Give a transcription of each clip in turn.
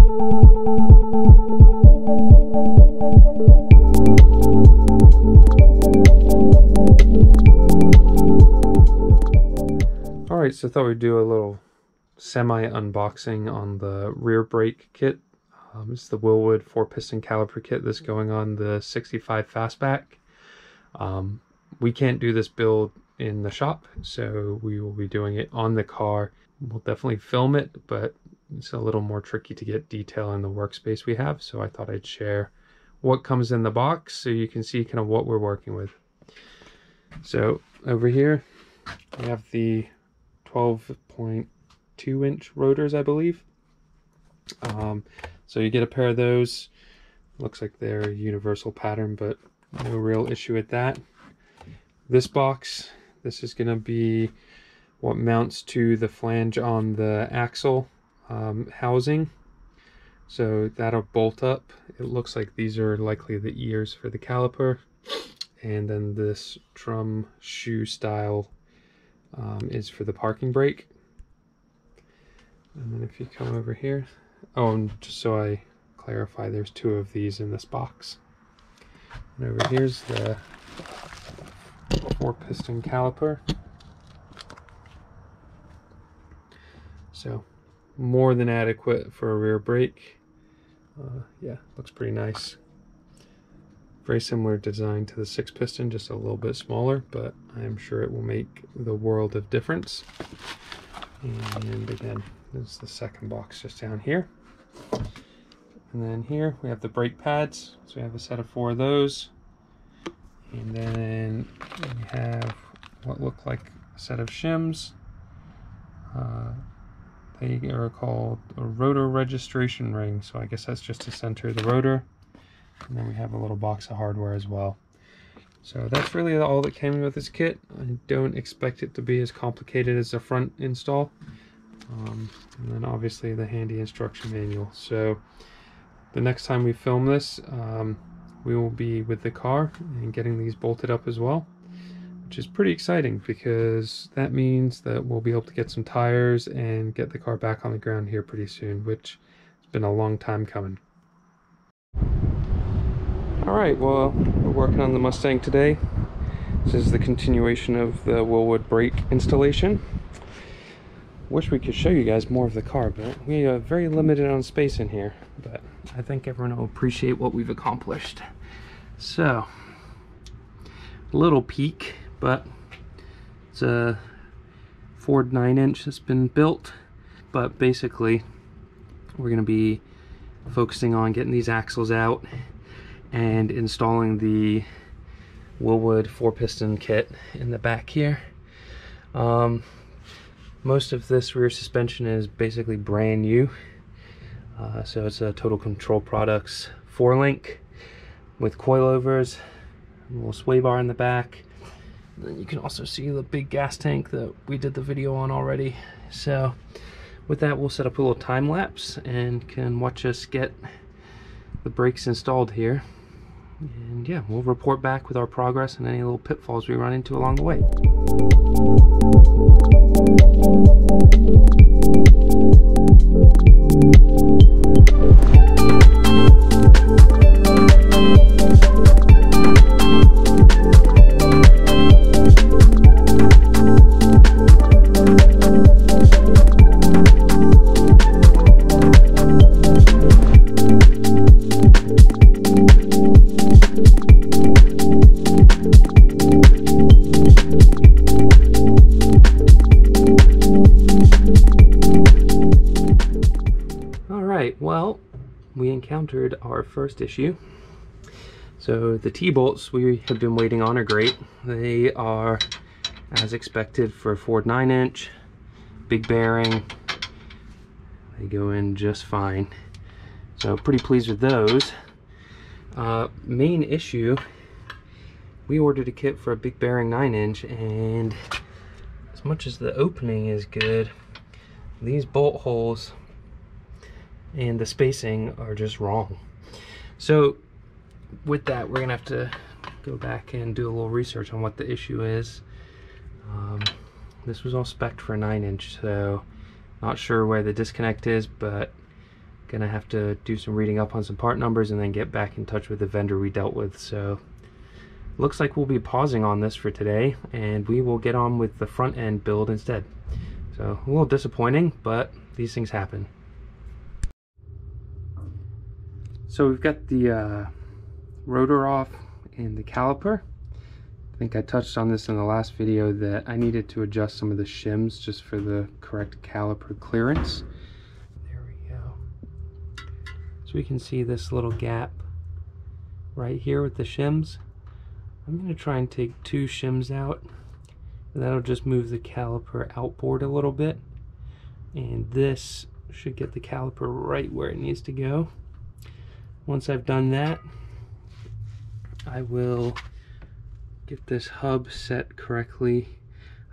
Alright, so I thought we'd do a little semi-unboxing on the rear brake kit. This is the Wilwood 4-piston caliper kit that's going on the 65 Fastback. We can't do this build in the shop, so we will be doing it on the car. We'll definitely film it, but it's a little more tricky to get detail in the workspace we have, so I thought I'd share what comes in the box so you can see kind of what we're working with. So over here we have the 12.2 inch rotors, I believe. So you get a pair of those. Looks like they're universal pattern, but no real issue with that. This box, this is going to be what mounts to the flange on the axle housing. So that'll bolt up. It looks like these are likely the ears for the caliper. And then this drum shoe style is for the parking brake. And then if you come over here, oh, and just so I clarify, there's two of these in this box. And over here's the 4-piston caliper. So more than adequate for a rear brake. Yeah, looks pretty nice. Very similar design to the 6-piston, just a little bit smaller, but I am sure it will make the world of difference. And again, this is the second box just down here. And then here we have the brake pads. So we have a set of 4 of those. And then we have what look like a set of shims. They are called a rotor registration ring. So I guess that's just to center the rotor. And then we have a little box of hardware as well. So that's really all that came with this kit. I don't expect it to be as complicated as the front install. And then obviously the handy instruction manual. So the next time we film this, we will be with the car and getting these bolted up as well, which is pretty exciting because that means that we'll be able to get some tires and get the car back on the ground here pretty soon, which has been a long time coming. Alright, well, we're working on the Mustang today. This is the continuation of the Wilwood brake installation. Wish we could show you guys more of the car, but we are very limited on space in here. But I think everyone will appreciate what we've accomplished. So, a little peek, but it's a Ford 9-inch that's been built. But basically, we're going to be focusing on getting these axles out and installing the Wilwood 4-piston kit in the back here. Most of this rear suspension is basically brand new. So it's a Total Control Products 4-link with coilovers, a little sway bar in the back. And then you can also see the big gas tank that we did the video on already. So with that, we'll set up a little time lapse and can watch us get the brakes installed here. And yeah, we'll report back with our progress and any little pitfalls we run into along the way. Well, we encountered our first issue. So the T-bolts we have been waiting on are great. They are as expected for a Ford 9-inch, big bearing. They go in just fine. So pretty pleased with those. Main issue, we ordered a kit for a big bearing 9-inch, and as much as the opening is good, these bolt holes and the spacing are just wrong. So with that, we're gonna have to go back and do a little research on what the issue is. This was all spec'd for a 9-inch, so not sure where the disconnect is, but gonna have to do some reading up on some part numbers and then get back in touch with the vendor we dealt with. So looks like we'll be pausing on this for today, and we will get on with the front end build instead. So a little disappointing, but these things happen. So we've got the rotor off and the caliper. I think I touched on this in the last video that I needed to adjust some of the shims just for the correct caliper clearance. There we go. So we can see this little gap right here with the shims. I'm going to try and take 2 shims out, and that'll just move the caliper outboard a little bit, and this should get the caliper right where it needs to go. Once I've done that, I will get this hub set correctly.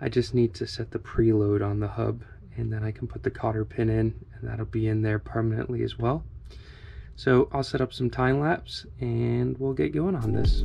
I just need to set the preload on the hub, and then I can put the cotter pin in, and that'll be in there permanently as well. So I'll set up some time lapse and we'll get going on this.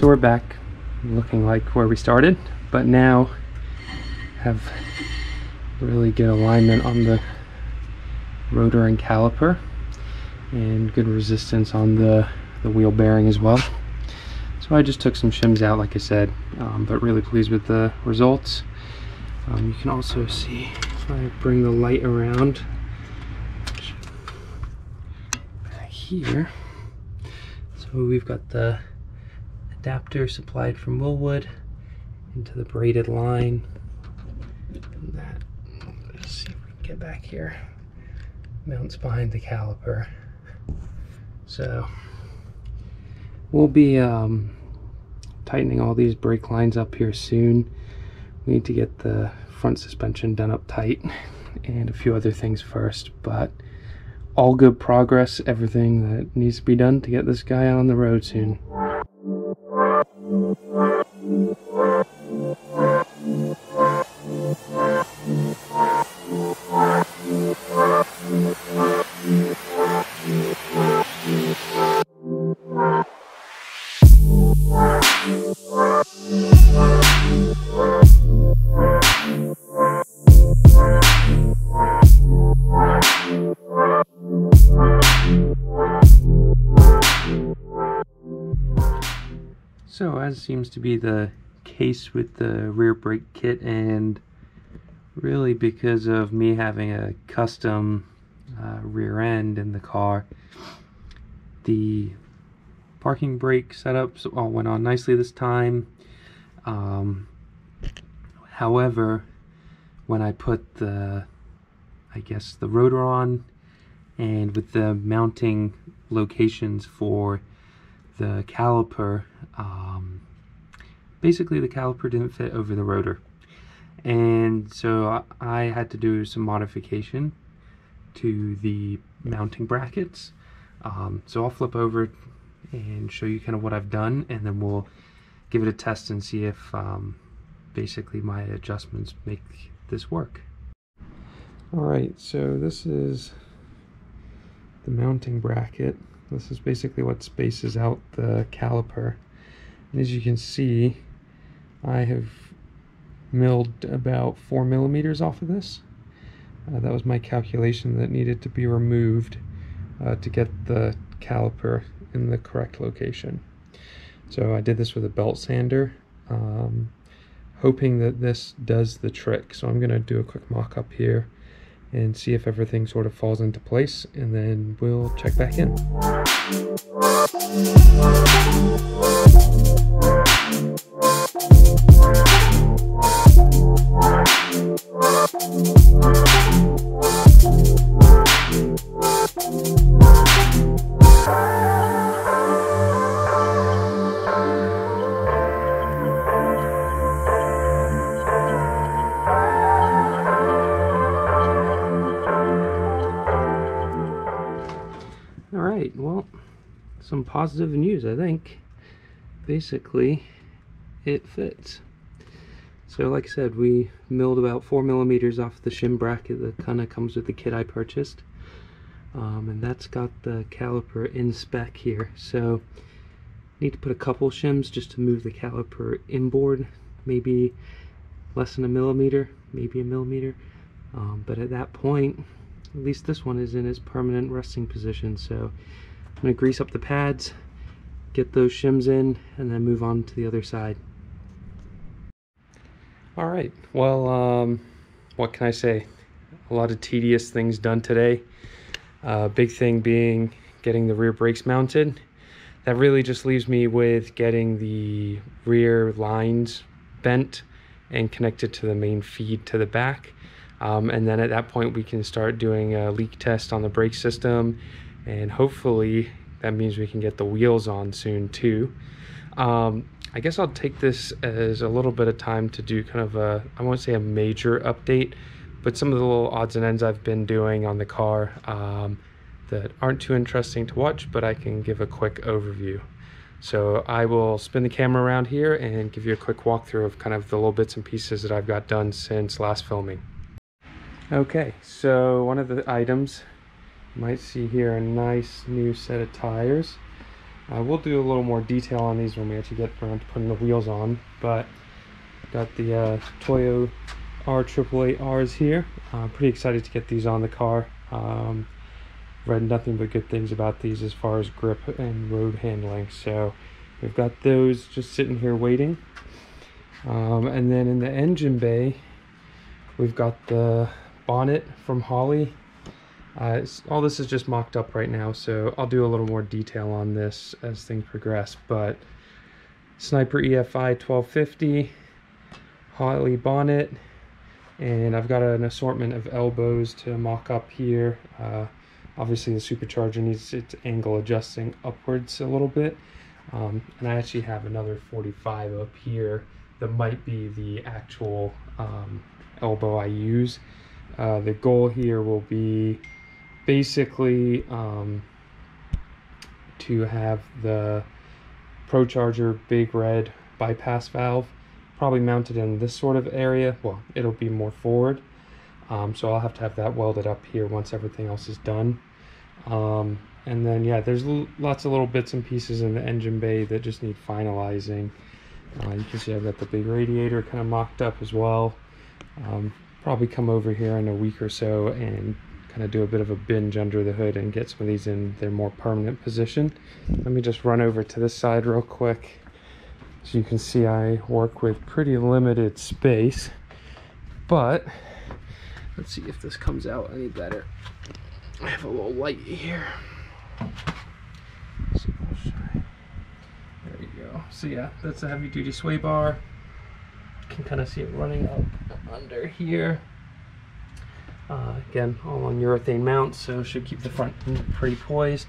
So we're back looking like where we started, but now have really good alignment on the rotor and caliper and good resistance on the wheel bearing as well. So I just took some shims out, like I said, but really pleased with the results. You can also see if I bring the light around back here. So we've got the adapter supplied from Wilwood into the braided line. And that, let's see if we can get back here, mounts behind the caliper. So we'll be tightening all these brake lines up here soon. We need to get the front suspension done up tight and a few other things first, but all good progress, everything that needs to be done to get this guy on the road soon. So as seems to be the case with the rear brake kit, and really because of me having a custom rear end in the car, the parking brake setups all went on nicely this time. However, when I put the rotor on, and with the mounting locations for the caliper, basically the caliper didn't fit over the rotor, and so I had to do some modification to the mounting brackets. So I'll flip over and show you kind of what I've done, and then we'll give it a test and see if basically my adjustments make this work. Alright, so this is the mounting bracket. This is basically what spaces out the caliper. And as you can see, I have milled about 4 millimeters off of this. That was my calculation that needed to be removed to get the caliper in the correct location. So I did this with a belt sander, hoping that this does the trick. So I'm going to do a quick mock-up here and see if everything sort of falls into place, and then we'll check back in. Alright, well, some positive news, I think. Basically, it fits. So like I said, we milled about 4 millimeters off the shim bracket that kind of comes with the kit I purchased. And that's got the caliper in spec here. So need to put a couple shims just to move the caliper inboard, maybe less than a millimeter, maybe a millimeter. But at that point, at least this one is in its permanent resting position. So I'm going to grease up the pads, get those shims in, and then move on to the other side. Alright, well, what can I say? A lot of tedious things done today. Big thing being getting the rear brakes mounted. That really just leaves me with getting the rear lines bent and connected to the main feed to the back. And then at that point we can start doing a leak test on the brake system, and hopefully that means we can get the wheels on soon too. I guess I'll take this as a little bit of time to do kind of a, I won't say a major update, but some of the little odds and ends I've been doing on the car that aren't too interesting to watch, but I can give a quick overview. So I will spin the camera around here and give you a quick walkthrough of kind of the little bits and pieces that I've got done since last filming. Okay, so one of the items, you might see here a nice new set of tires. We'll do a little more detail on these when we actually get around to putting the wheels on, but got the Toyo R888Rs here. Pretty excited to get these on the car. Read nothing but good things about these as far as grip and road handling, so we've got those just sitting here waiting. And then in the engine bay, we've got the bonnet from Holley. All this is just mocked up right now, so I'll do a little more detail on this as things progress. But Sniper EFI 1250, Holley bonnet, and I've got an assortment of elbows to mock up here. Obviously the supercharger needs its angle adjusting upwards a little bit, and I actually have another 45 up here that might be the actual elbow I use. The goal here will be basically to have the ProCharger Big Red bypass valve probably mounted in this sort of area. Well, it'll be more forward, so I'll have to have that welded up here once everything else is done. And then yeah, there's lots of little bits and pieces in the engine bay that just need finalizing. You can see I've got the big radiator kind of mocked up as well. Probably come over here in a week or so and kind of do a bit of a binge under the hood and get some of these in their more permanent position. Let me just run over to this side real quick. So you can see I work with pretty limited space, but let's see if this comes out any better. I have a little light here. So there we go. So yeah, that's a heavy duty sway bar. You can kind of see it running up under here. Again, all on urethane mounts, so should keep the front pretty poised.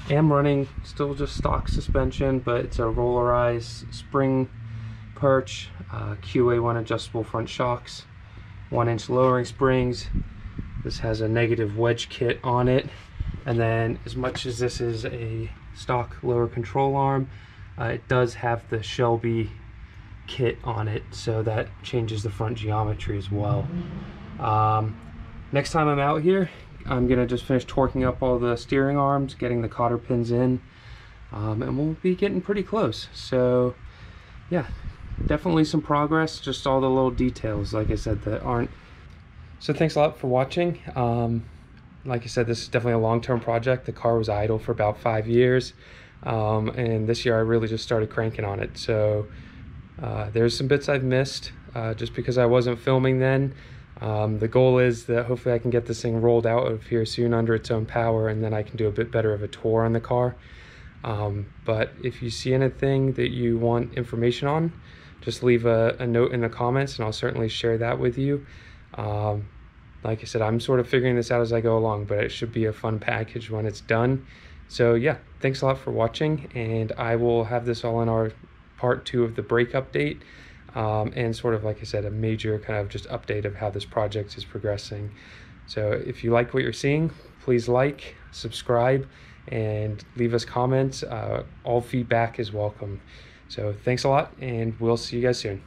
Am running still just stock suspension, but it's a rollerized spring perch, QA1 adjustable front shocks, 1-inch lowering springs. This has a negative wedge kit on it, and then as much as this is a stock lower control arm, it does have the Shelby kit on it, so that changes the front geometry as well. Next time I'm out here, I'm gonna just finish torquing up all the steering arms, getting the cotter pins in, and we'll be getting pretty close. So yeah, definitely some progress, just all the little details, like I said, that aren't. So thanks a lot for watching. like I said, this is definitely a long-term project. The car was idle for about 5 years, and this year I really just started cranking on it. So there's some bits I've missed just because I wasn't filming then. The goal is that hopefully I can get this thing rolled out of here soon under its own power, and then I can do a bit better of a tour on the car. But if you see anything that you want information on, just leave a note in the comments and I'll certainly share that with you. Like I said, I'm sort of figuring this out as I go along, but it should be a fun package when it's done. So yeah, thanks a lot for watching, and I will have this all in our part 2 of the brake update, and sort of, like I said, a major kind of just update of how this project is progressing. So if you like what you're seeing, please like, subscribe, and leave us comments. All feedback is welcome. So thanks a lot, and we'll see you guys soon.